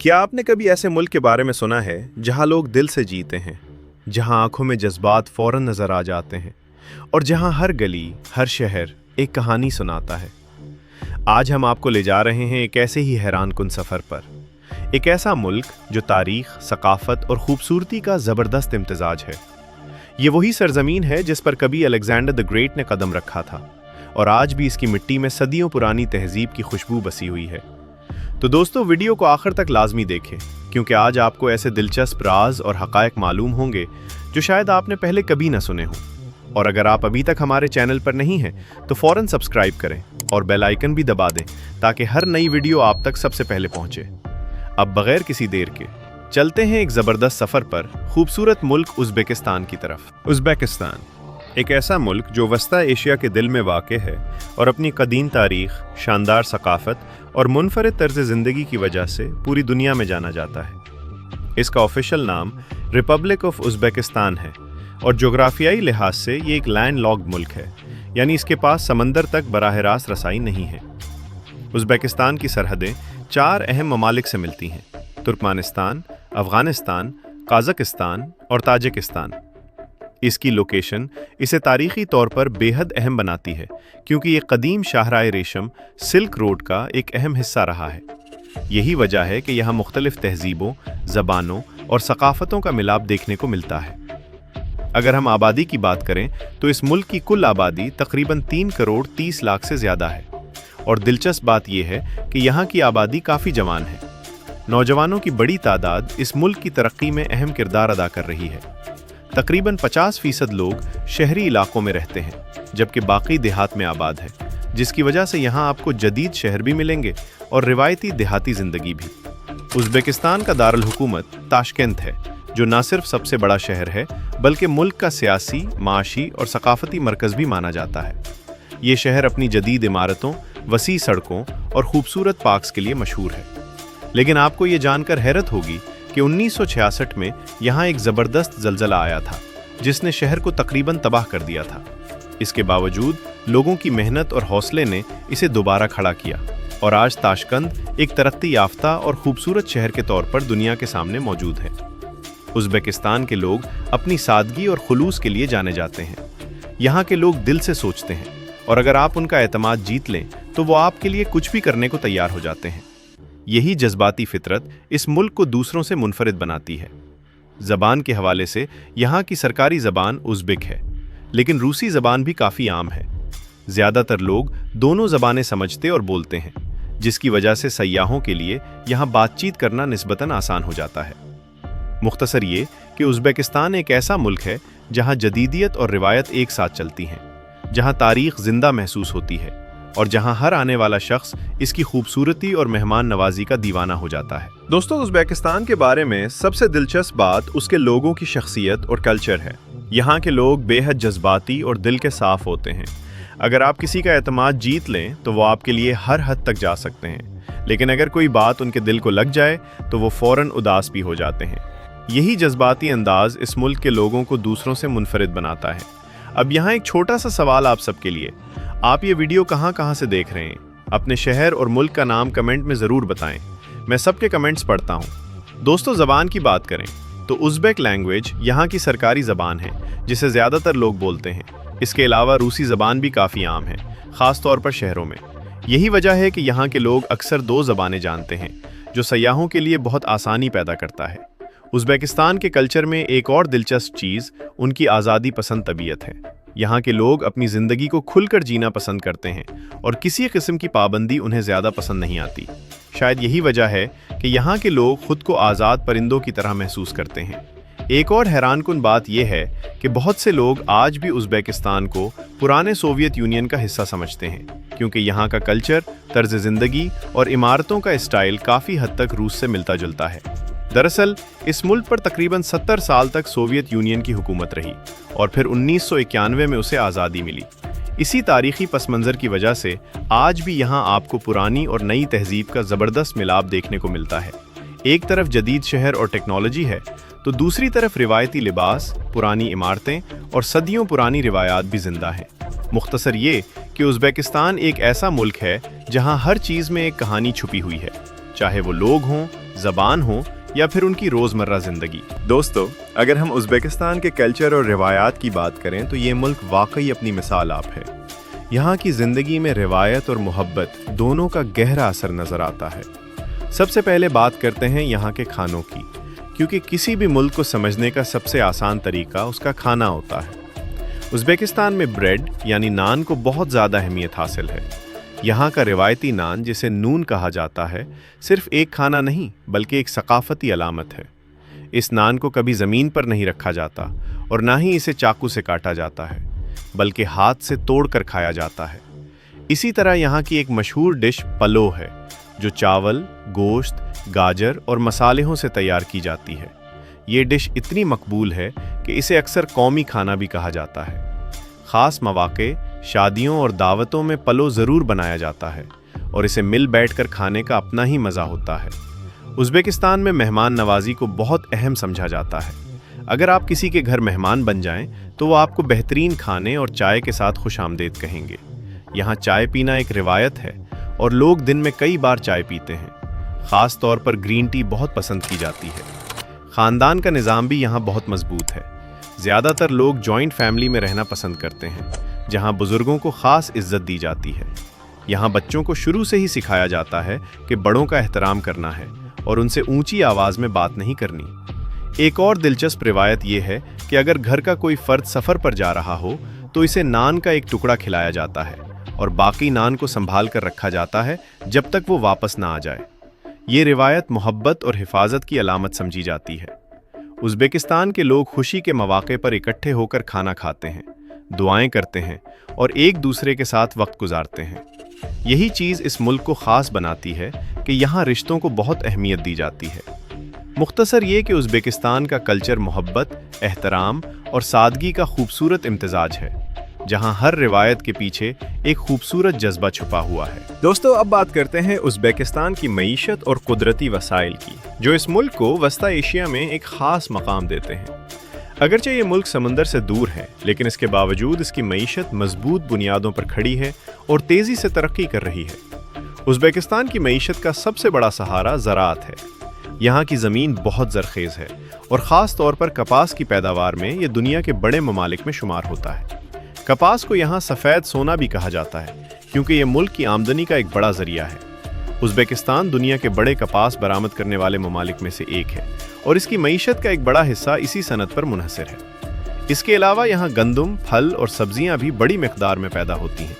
क्या आपने कभी ऐसे मुल्क के बारे में सुना है जहां लोग दिल से जीते हैं, जहां आंखों में जज्बात फौरन नजर आ जाते हैं और जहां हर गली, हर शहर एक कहानी सुनाता है? आज हम आपको ले जा रहे हैं एक ऐसे ही हैरानकुन सफ़र पर, एक ऐसा मुल्क जो तारीख, सकाफत और खूबसूरती का ज़बरदस्त इम्तिजाज है। ये वही सरजमीन है जिस पर कभी अलेक्जेंडर द ग्रेट ने कदम रखा था और आज भी इसकी मिट्टी में सदियों पुरानी तहजीब की खुशबू बसी हुई है। तो दोस्तों, वीडियो को आखिर तक लाजमी देखें, क्योंकि आज आपको ऐसे दिलचस्प राज और हक़ाइक़ मालूम होंगे जो शायद आपने पहले कभी ना सुने हों। और अगर आप अभी तक हमारे चैनल पर नहीं हैं तो फ़ौरन सब्सक्राइब करें और बेल आइकन भी दबा दें ताकि हर नई वीडियो आप तक सबसे पहले पहुंचे। अब बगैर किसी देर के चलते हैं एक ज़बरदस्त सफ़र पर खूबसूरत मुल्क उज़्बेकिस्तान की तरफ। उज़्बेकिस्तान एक ऐसा मुल्क जो वस्ता एशिया के दिल में वाक़ है और अपनी कदीम तारीख़, शानदार सकाफ़त और मुनफरिद तर्ज़ ज़िंदगी की वजह से पूरी दुनिया में जाना जाता है। इसका ऑफिशियल नाम रिपब्लिक ऑफ उज़्बेकिस्तान है और जोग्राफियाई लिहाज से ये एक लैंड लॉक्ड मुल्क है, यानी इसके पास समंदर तक बराह रास्त रसाई नहीं है। उज़्बेकिस्तान की सरहदें 4 अहम ममालिक से मिलती हैं: तुर्कमानिस्तान, अफ़गानिस्तान, काज़ाकिस्तान और ताजिकिस्तान। इसकी लोकेशन इसे तारीख़ी तौर पर बेहद अहम बनाती है क्योंकि ये कदीम शाहराए रेशम सिल्क रोड का एक अहम हिस्सा रहा है। यही वजह है कि यहाँ मुख्तलिफ तहजीबों, ज़बानों और सकाफ़तों का मिलाप देखने को मिलता है। अगर हम आबादी की बात करें तो इस मुल्क की कुल आबादी तकरीबन 3 करोड़ 30 लाख से ज़्यादा है और दिलचस्प बात यह है कि यहाँ की आबादी काफ़ी जवान है। नौजवानों की बड़ी तादाद इस मुल्क की तरक्की में अहम किरदार अदा कर रही है। तकरीबन 50% लोग शहरी इलाकों में रहते हैं जबकि बाकी देहात में आबाद है, जिसकी वजह से यहाँ आपको जदीद शहर भी मिलेंगे और रिवायती देहाती ज़िंदगी भी। उज़्बेकिस्तान का दारुल हुकूमत ताशकेंत है, जो न सिर्फ सबसे बड़ा शहर है बल्कि मुल्क का सियासी, माशी और सकाफती मरकज़ भी माना जाता है। ये शहर अपनी जदीद इमारतों, वसी सड़कों और खूबसूरत पार्क्स के लिए मशहूर है। लेकिन आपको ये जानकर हैरत होगी कि 1966 में यहाँ एक ज़बरदस्त ज़लज़ला आया था जिसने शहर को तकरीबन तबाह कर दिया था। इसके बावजूद लोगों की मेहनत और हौसले ने इसे दोबारा खड़ा किया और आज ताशकंद एक तरक्की याफ्ता और खूबसूरत शहर के तौर पर दुनिया के सामने मौजूद है। उज़्बेकिस्तान के लोग अपनी सादगी और खुलूस के लिए जाने जाते हैं। यहाँ के लोग दिल से सोचते हैं और अगर आप उनका एतमाद जीत लें तो वो आपके लिए कुछ भी करने को तैयार हो जाते हैं। यही जज्बाती फितरत इस मुल्क को दूसरों से मुनफरिद बनाती है। ज़बान के हवाले से यहाँ की सरकारी ज़बान उज़्बेक है, लेकिन रूसी ज़बान भी काफ़ी आम है। ज़्यादातर लोग दोनों ज़बानें समझते और बोलते हैं, जिसकी वजह से सयाहों के लिए यहाँ बातचीत करना निस्बतन आसान हो जाता है। मुख्तसर ये कि उज़्बेकिस्तान एक ऐसा मुल्क है जहाँ जदीदियत और रिवायत एक साथ चलती हैं, जहाँ तारीख़ ज़िंदा महसूस होती है और जहां हर आने वाला शख्स इसकी खूबसूरती और मेहमान नवाजी का दीवाना हो जाता है। दोस्तों, उज़्बेकिस्तान के बारे में सबसे दिलचस्प बात उसके लोगों की शख्सियत और कल्चर है। यहाँ के लोग बेहद जज्बाती और दिल के साफ होते हैं। अगर आप किसी का एतमाद जीत लें तो वो आपके लिए हर हद तक जा सकते हैं, लेकिन अगर कोई बात उनके दिल को लग जाए तो वो फ़ौरन उदास भी हो जाते हैं। यही जज्बाती अंदाज इस मुल्क के लोगों को दूसरों से मुनफरिद बनाता है। अब यहाँ एक छोटा सा सवाल आप सबके लिए, आप ये वीडियो कहाँ से देख रहे हैं? अपने शहर और मुल्क का नाम कमेंट में ज़रूर बताएं। मैं सबके कमेंट्स पढ़ता हूँ। दोस्तों, ज़बान की बात करें तो उज़्बेक लैंग्वेज यहाँ की सरकारी ज़बान है जिसे ज़्यादातर लोग बोलते हैं। इसके अलावा रूसी ज़बान भी काफ़ी आम है, ख़ास तौर पर शहरों में। यही वजह है कि यहाँ के लोग अक्सर 2 ज़बानें जानते हैं, जो सयाहों के लिए बहुत आसानी पैदा करता है। उज़्बेकिस्तान के कल्चर में एक और दिलचस्प चीज़ उनकी आज़ादी पसंद तबीयत है। यहाँ के लोग अपनी ज़िंदगी को खुलकर जीना पसंद करते हैं और किसी किस्म की पाबंदी उन्हें ज़्यादा पसंद नहीं आती। शायद यही वजह है कि यहाँ के लोग खुद को आज़ाद परिंदों की तरह महसूस करते हैं। एक और हैरानकुन बात यह है कि बहुत से लोग आज भी उज़्बेकिस्तान को पुराने सोवियत यूनियन का हिस्सा समझते हैं, क्योंकि यहाँ का कल्चर, तर्ज ज़िंदगी और इमारतों का स्टाइल काफ़ी हद तक रूस से मिलता जुलता है। दरअसल इस मुल्क पर तकरीबन 70 साल तक सोवियत यूनियन की हुकूमत रही और फिर 1991 में उसे आज़ादी मिली। इसी तारीखी पस मंज़र की वजह से आज भी यहाँ आपको पुरानी और नई तहजीब का ज़बरदस्त मिलाप देखने को मिलता है। एक तरफ जदीद शहर और टेक्नोलॉजी है तो दूसरी तरफ रिवायती लिबास, पुरानी इमारतें और सदियों पुरानी रिवायात भी ज़िंदा हैं। मुख्तसर ये कि उज़्बेकिस्तान एक ऐसा मुल्क है जहाँ हर चीज़ में एक कहानी छुपी हुई है, चाहे वो लोग हों, زبان ہو یا پھر ان کی روزمرہ زندگی۔ دوستو، اگر ہم ازبیکستان کے کلچر اور روایات کی بات کریں تو یہ ملک واقعی اپنی مثال آپ ہے۔ یہاں کی زندگی میں روایت اور محبت دونوں کا گہرا اثر نظر آتا ہے۔ سب سے پہلے بات کرتے ہیں یہاں کے کھانوں کی، کیونکہ کسی بھی ملک کو سمجھنے کا سب سے آسان طریقہ اس کا کھانا ہوتا ہے۔ ازبیکستان میں بریڈ یعنی نان کو بہت زیادہ اہمیت حاصل ہے۔ یہاں کا روایتی نان، جسے نون کہا جاتا ہے، صرف ایک کھانا نہیں بلکہ ایک ثقافتی علامت ہے۔ اس نان کو کبھی زمین پر نہیں رکھا جاتا اور نہ ہی اسے چاقو سے کاٹا جاتا ہے، بلکہ ہاتھ سے توڑ کر کھایا جاتا ہے۔ اسی طرح یہاں کی ایک مشہور ڈش پلو ہے، جو چاول، گوشت، گاجر اور مصالحوں سے تیار کی جاتی ہے۔ یہ ڈش اتنی مقبول ہے کہ اسے اکثر قومی کھانا بھی کہا جاتا ہے۔ خاص مواقع، شادیوں اور دعوتوں میں پلو ضرور بنایا جاتا ہے اور اسے مل بیٹھ کر کھانے کا اپنا ہی مزہ ہوتا ہے۔ ازبیکستان میں مہمان نوازی کو بہت اہم سمجھا جاتا ہے۔ اگر آپ کسی کے گھر مہمان بن جائیں تو وہ آپ کو بہترین کھانے اور چائے کے ساتھ خوش آمدید کہیں گے۔ یہاں چائے پینا ایک روایت ہے اور لوگ دن میں کئی بار چائے پیتے ہیں۔ خاص طور پر گرین ٹی بہت پسند کی جاتی ہے۔ خاندان کا نظام بھی یہاں بہت مضبوط ہے۔ زیادہ تر لوگ جوائنٹ فیملی میں رہنا پسند کرتے ہیں، جہاں بزرگوں کو خاص عزت دی جاتی ہے۔ یہاں بچوں کو شروع سے ہی سکھایا جاتا ہے کہ بڑوں کا احترام کرنا ہے اور ان سے اونچی آواز میں بات نہیں کرنی۔ ایک اور دلچسپ روایت یہ ہے کہ اگر گھر کا کوئی فرد سفر پر جا رہا ہو تو اسے نان کا ایک ٹکڑا کھلایا جاتا ہے اور باقی نان کو سنبھال کر رکھا جاتا ہے جب تک وہ واپس نہ آ جائے۔ یہ روایت محبت اور حفاظت کی علامت سمجھی جاتی ہے۔ ازبیکستان کے لوگ خوشی کے مواقع پر اکٹھے ہو کر کھانا کھاتے ہیں، دعائیں کرتے ہیں اور ایک دوسرے کے ساتھ وقت گزارتے ہیں۔ یہی چیز اس ملک کو خاص بناتی ہے کہ یہاں رشتوں کو بہت اہمیت دی جاتی ہے۔ مختصر یہ کہ ازبیکستان کا کلچر محبت، احترام اور سادگی کا خوبصورت امتزاج ہے، جہاں ہر روایت کے پیچھے ایک خوبصورت جذبہ چھپا ہوا ہے۔ دوستو، اب بات کرتے ہیں ازبیکستان کی معیشت اور قدرتی وسائل کی، جو اس ملک کو وسطی ایشیا میں ایک خاص مقام دیتے ہیں۔ اگرچہ یہ ملک سمندر سے دور ہے، لیکن اس کے باوجود اس کی معیشت مضبوط بنیادوں پر کھڑی ہے اور تیزی سے ترقی کر رہی ہے۔ ازبیکستان کی معیشت کا سب سے بڑا سہارا زراعت ہے۔ یہاں کی زمین بہت زرخیز ہے اور خاص طور پر کپاس کی پیداوار میں یہ دنیا کے بڑے ممالک میں شمار ہوتا ہے۔ کپاس کو یہاں سفید سونا بھی کہا جاتا ہے، کیونکہ یہ ملک کی آمدنی کا ایک بڑا ذریعہ ہے۔ ازبیکستان دنیا کے بڑے کپاس برآمد کرنے والے ممالک میں سے ایک ہے اور اس کی معیشت کا ایک بڑا حصہ اسی صنعت پر منحصر ہے۔ اس کے علاوہ یہاں گندم، پھل اور سبزیاں بھی بڑی مقدار میں پیدا ہوتی ہیں۔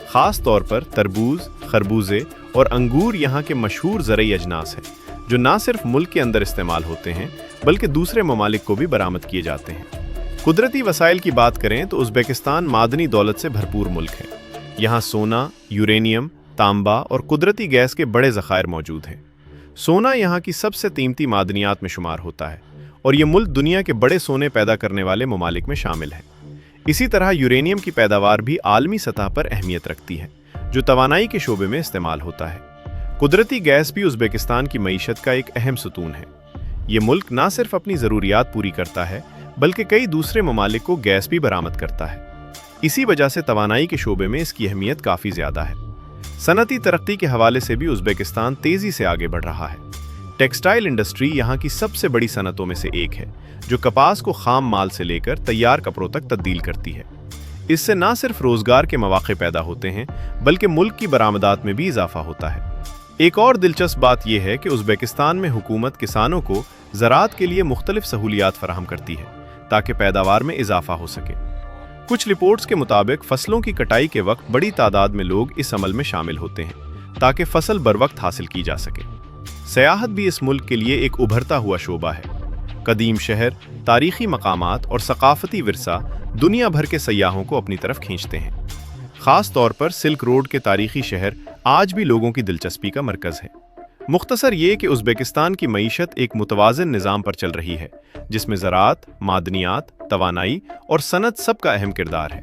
خاص طور پر تربوز، خربوزے اور انگور یہاں کے مشہور زرعی اجناس ہیں، جو نہ صرف ملک کے اندر استعمال ہوتے ہیں بلکہ دوسرے ممالک کو بھی برآمد کیے جاتے ہیں۔ قدرتی وسائل کی بات کریں تو ازبیکستان معدنی دولت سے بھرپور ملک ہے۔ یہاں سونا، یورینیم، تانبا اور قدرتی گیس کے بڑے ذخائر موجود ہیں۔ سونا یہاں کی سب سے قیمتی معدنیات میں شمار ہوتا ہے اور یہ ملک دنیا کے بڑے سونے پیدا کرنے والے ممالک میں شامل ہے۔ اسی طرح یورینیم کی پیداوار بھی عالمی سطح پر اہمیت رکھتی ہے، جو توانائی کے شعبے میں استعمال ہوتا ہے۔ قدرتی گیس بھی ازبیکستان کی معیشت کا ایک اہم ستون ہے۔ یہ ملک نہ صرف اپنی ضروریات پوری کرتا ہے بلکہ کئی دوسرے ممالک کو گیس بھی برآمد کرتا ہے۔ اسی وجہ سے توانائی کے شعبے میں اس کی اہمیت کافی زیادہ ہے۔ صنعتی ترقی کے حوالے سے بھی ازبیکستان تیزی سے آگے بڑھ رہا ہے۔ ٹیکسٹائل انڈسٹری یہاں کی سب سے بڑی صنعتوں میں سے ایک ہے، جو کپاس کو خام مال سے لے کر تیار کپڑوں تک تبدیل کرتی ہے۔ اس سے نہ صرف روزگار کے مواقع پیدا ہوتے ہیں بلکہ ملک کی برآمدات میں بھی اضافہ ہوتا ہے۔ ایک اور دلچسپ بات یہ ہے کہ ازبیکستان میں حکومت کسانوں کو زراعت کے لیے مختلف سہولیات فراہم کرتی ہے تاکہ پیداوار میں اضافہ ہو سکے۔ کچھ رپورٹس کے مطابق فصلوں کی کٹائی کے وقت بڑی تعداد میں لوگ اس عمل میں شامل ہوتے ہیں تاکہ فصل بروقت حاصل کی جا سکے۔ سیاحت بھی اس ملک کے لیے ایک ابھرتا ہوا شعبہ ہے۔ قدیم شہر، تاریخی مقامات اور ثقافتی ورثہ دنیا بھر کے سیاحوں کو اپنی طرف کھینچتے ہیں۔ خاص طور پر سلک روڈ کے تاریخی شہر آج بھی لوگوں کی دلچسپی کا مرکز ہے۔ مختصر یہ کہ ازبیکستان کی معیشت ایک متوازن نظام پر چل رہی ہے، جس میں زراعت، معدنیات، توانائی اور صنعت سب کا اہم کردار ہے۔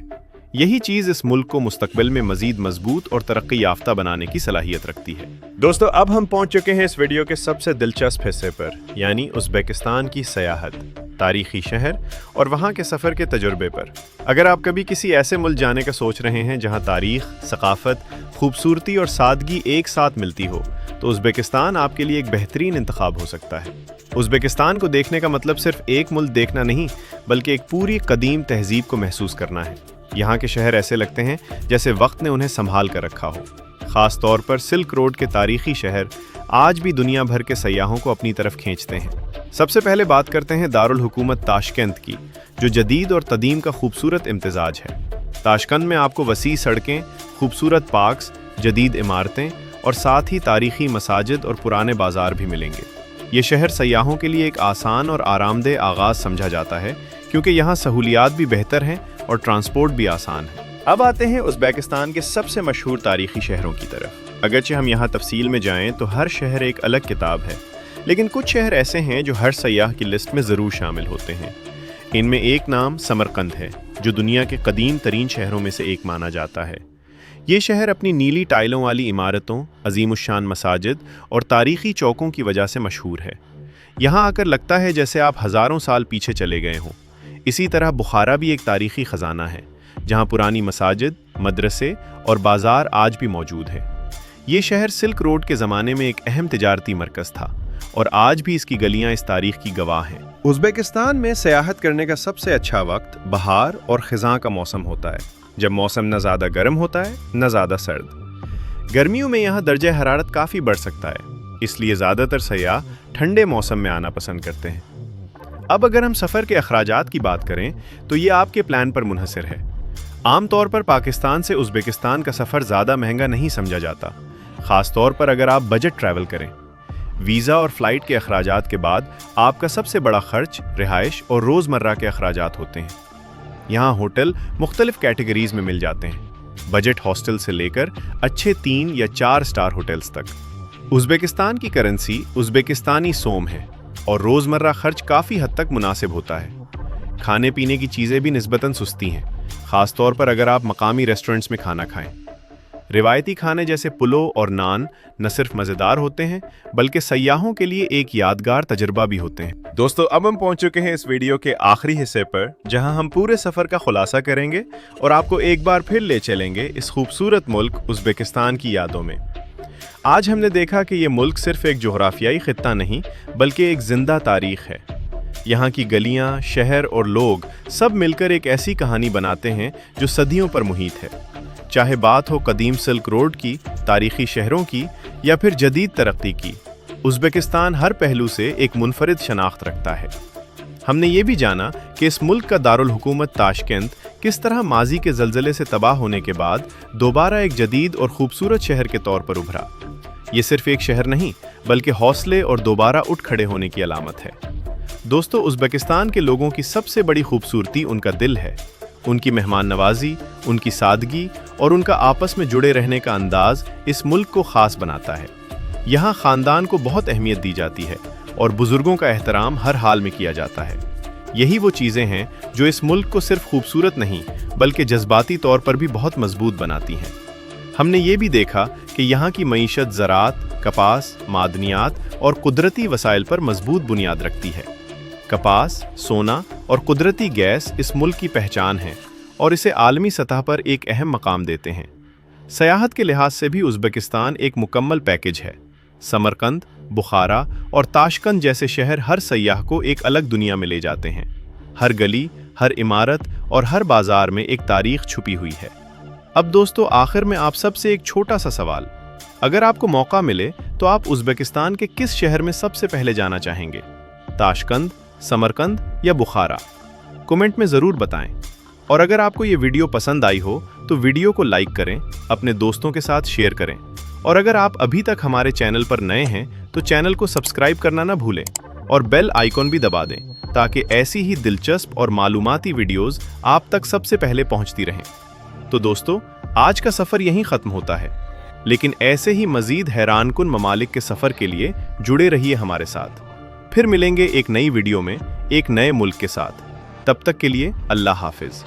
یہی چیز اس ملک کو مستقبل میں مزید مضبوط اور ترقی یافتہ بنانے کی صلاحیت رکھتی ہے۔ دوستو، اب ہم پہنچ چکے ہیں اس ویڈیو کے سب سے دلچسپ حصے پر، یعنی ازبیکستان کی سیاحت، تاریخی شہر اور وہاں کے سفر کے تجربے پر۔ اگر آپ کبھی کسی ایسے ملک جانے کا سوچ رہے ہیں جہاں تاریخ، ثقافت، خوبصورتی اور سادگی ایک ساتھ ملتی ہو، तो उज़्बेकिस्तान आपके लिए एक बेहतरीन इंतखाब हो सकता है। उज़्बेकिस्तान को देखने का मतलब सिर्फ एक मुल्क देखना नहीं, बल्कि एक पूरी कदीम तहजीब को महसूस करना है। यहाँ के शहर ऐसे लगते हैं जैसे वक्त ने उन्हें संभाल कर रखा हो। ख़ास तौर पर सिल्क रोड के तारीखी शहर आज भी दुनिया भर के सयाहों को अपनी तरफ खींचते हैं। सबसे पहले बात करते हैं दारुल हुकूमत ताशकंद की, जो जदीद और कदीम का खूबसूरत इम्तिजाज है। ताशकंद में आपको वसी सड़कें, खूबसूरत पार्क्स, जदीद इमारतें और साथ ही तारीखी मसाजिद और पुराने बाजार भी मिलेंगे। ये शहर सयाहों के लिए एक आसान और आरामदेह आगाज़ समझा जाता है, क्योंकि यहाँ सहूलियात भी बेहतर हैं और ट्रांसपोर्ट भी आसान है। अब आते हैं उज़्बेकिस्तान के सबसे मशहूर तारीखी शहरों की तरफ। अगरचे हम यहाँ तफसील में जाएं तो हर शहर एक अलग किताब है, लेकिन कुछ शहर ऐसे हैं जो हर सयाह की लिस्ट में ज़रूर शामिल होते हैं। इनमें एक नाम समरकंद है, जो दुनिया के कदीम तरीन शहरों में से एक माना जाता है। ये शहर अपनी नीली टाइलों वाली इमारतों, अजीमुशान मसाजिद और तारीखी चौकों की वजह से मशहूर है। यहाँ आकर लगता है जैसे आप हज़ारों साल पीछे चले गए हों। इसी तरह बुखारा भी एक तारीखी ख़जाना है, जहाँ पुरानी मसाजिद, मदरसे और बाज़ार आज भी मौजूद है। ये शहर सिल्क रोड के ज़माने में एक अहम तिजारती मरकज़ था और आज भी इसकी गलियाँ इस तारीख की गवाह हैं। उज़्बेकिस्तान में सयाहत करने का सबसे अच्छा वक्त बहार और ख़िज़ां का मौसम होता है, जब मौसम न ज़्यादा गर्म होता है न ज़्यादा सर्द। गर्मियों में यहाँ दर्जा हरारत काफ़ी बढ़ सकता है, इसलिए ज़्यादातर सयाह ठंडे मौसम में आना पसंद करते हैं। अब अगर हम सफ़र के अखराजात की बात करें तो ये आपके प्लान पर मुनहसर है। आमतौर पर पाकिस्तान से उज़्बेकिस्तान का सफ़र ज़्यादा महंगा नहीं समझा जाता, ख़ास तौर पर अगर आप बजट ट्रैवल करें। वीज़ा और फ़्लाइट के अखराजात के बाद आपका सबसे बड़ा खर्च रिहाइश और रोज़मर्रा के अखराजात होते हैं। यहाँ होटल मुख्तलिफ़ कैटेगरीज़ में मिल जाते हैं, बजट हॉस्टल से लेकर अच्छे 3 या 4 स्टार होटल्स तक। उज़्बेकिस्तान की करेंसी उज़्बेकिस्तानी सोम है और रोज़मर्रा खर्च काफ़ी हद तक मुनासिब होता है। खाने पीने की चीज़ें भी निस्बतन सस्ती हैं, ख़ास तौर पर अगर आप मकामी रेस्टोरेंट्स में खाना खाएं। रिवायती खाने जैसे पुलो और नान न सिर्फ मज़ेदार होते हैं, बल्कि सयाहों के लिए एक यादगार तजुर्बा भी होते हैं। दोस्तों, अब हम पहुंच चुके हैं इस वीडियो के आखिरी हिस्से पर, जहां हम पूरे सफ़र का खुलासा करेंगे और आपको एक बार फिर ले चलेंगे इस खूबसूरत मुल्क उज़्बेकिस्तान की यादों में। आज हमने देखा कि ये मुल्क सिर्फ एक जोग्राफियाई खित्ता नहीं, बल्कि एक जिंदा तारीख है। यहाँ की गलियाँ, शहर और लोग सब मिलकर एक ऐसी कहानी बनाते हैं जो सदियों पर मुहित है। चाहे बात हो कदीम सिल्क रोड की, तारीखी शहरों की या फिर जदीद तरक्की की, उज़्बेकिस्तान हर पहलू से एक मुनफरिद शनाख्त रखता है। हमने ये भी जाना कि इस मुल्क का दारुल हुकूमत ताशकंद किस तरह माजी के ज़लज़ले से तबाह होने के बाद दोबारा एक जदीद और ख़ूबसूरत शहर के तौर पर उभरा। ये सिर्फ एक शहर नहीं, बल्कि हौसले और दोबारा उठ खड़े होने की अलामत है। दोस्तों, उज़्बेकिस्तान के लोगों की सबसे बड़ी खूबसूरती उनका दिल है। उनकी मेहमान नवाजी, उनकी सादगी और उनका आपस में जुड़े रहने का अंदाज इस मुल्क को ख़ास बनाता है। यहाँ ख़ानदान को बहुत अहमियत दी जाती है और बुज़ुर्गों का एहतराम हर हाल में किया जाता है। यही वो चीज़ें हैं जो इस मुल्क को सिर्फ खूबसूरत नहीं, बल्कि जज्बाती तौर पर भी बहुत मजबूत बनाती हैं। हमने ये भी देखा कि यहाँ की मईशत ज़राअत, कपास, मादनियात और कुदरती वसाइल पर मजबूत बुनियाद रखती है। कपास, सोना और कुदरती गैस इस मुल्क की पहचान है और इसे आलमी सतह पर एक अहम मकाम देते हैं। सयाहत के लिहाज से भी उज़्बेकिस्तान एक मुकम्मल पैकेज है। समरकंद, बुखारा और ताशकंद जैसे शहर हर सयाह को एक अलग दुनिया में ले जाते हैं। हर गली, हर इमारत और हर बाजार में एक तारीख छुपी हुई है। अब दोस्तों, आखिर में आप सबसे एक छोटा सा सवाल, अगर आपको मौका मिले तो आप उज़्बेकिस्तान के किस शहर में सबसे पहले जाना चाहेंगे? ताशकंद, समरकंद या बुखारा? कमेंट में ज़रूर बताएं। और अगर आपको ये वीडियो पसंद आई हो तो वीडियो को लाइक करें, अपने दोस्तों के साथ शेयर करें और अगर आप अभी तक हमारे चैनल पर नए हैं तो चैनल को सब्सक्राइब करना ना भूलें और बेल आइकॉन भी दबा दें ताकि ऐसी ही दिलचस्प और मालूमाती वीडियोस आप तक सबसे पहले पहुंचती रहें। तो दोस्तों, आज का सफ़र यहीं ख़त्म होता है, लेकिन ऐसे ही मज़ीद हैरानकुन ममालिक के सफ़र के लिए जुड़े रहिए हमारे साथ। फिर मिलेंगे एक नई वीडियो में एक नए मुल्क के साथ। तब तक के लिए अल्लाह हाफिज़।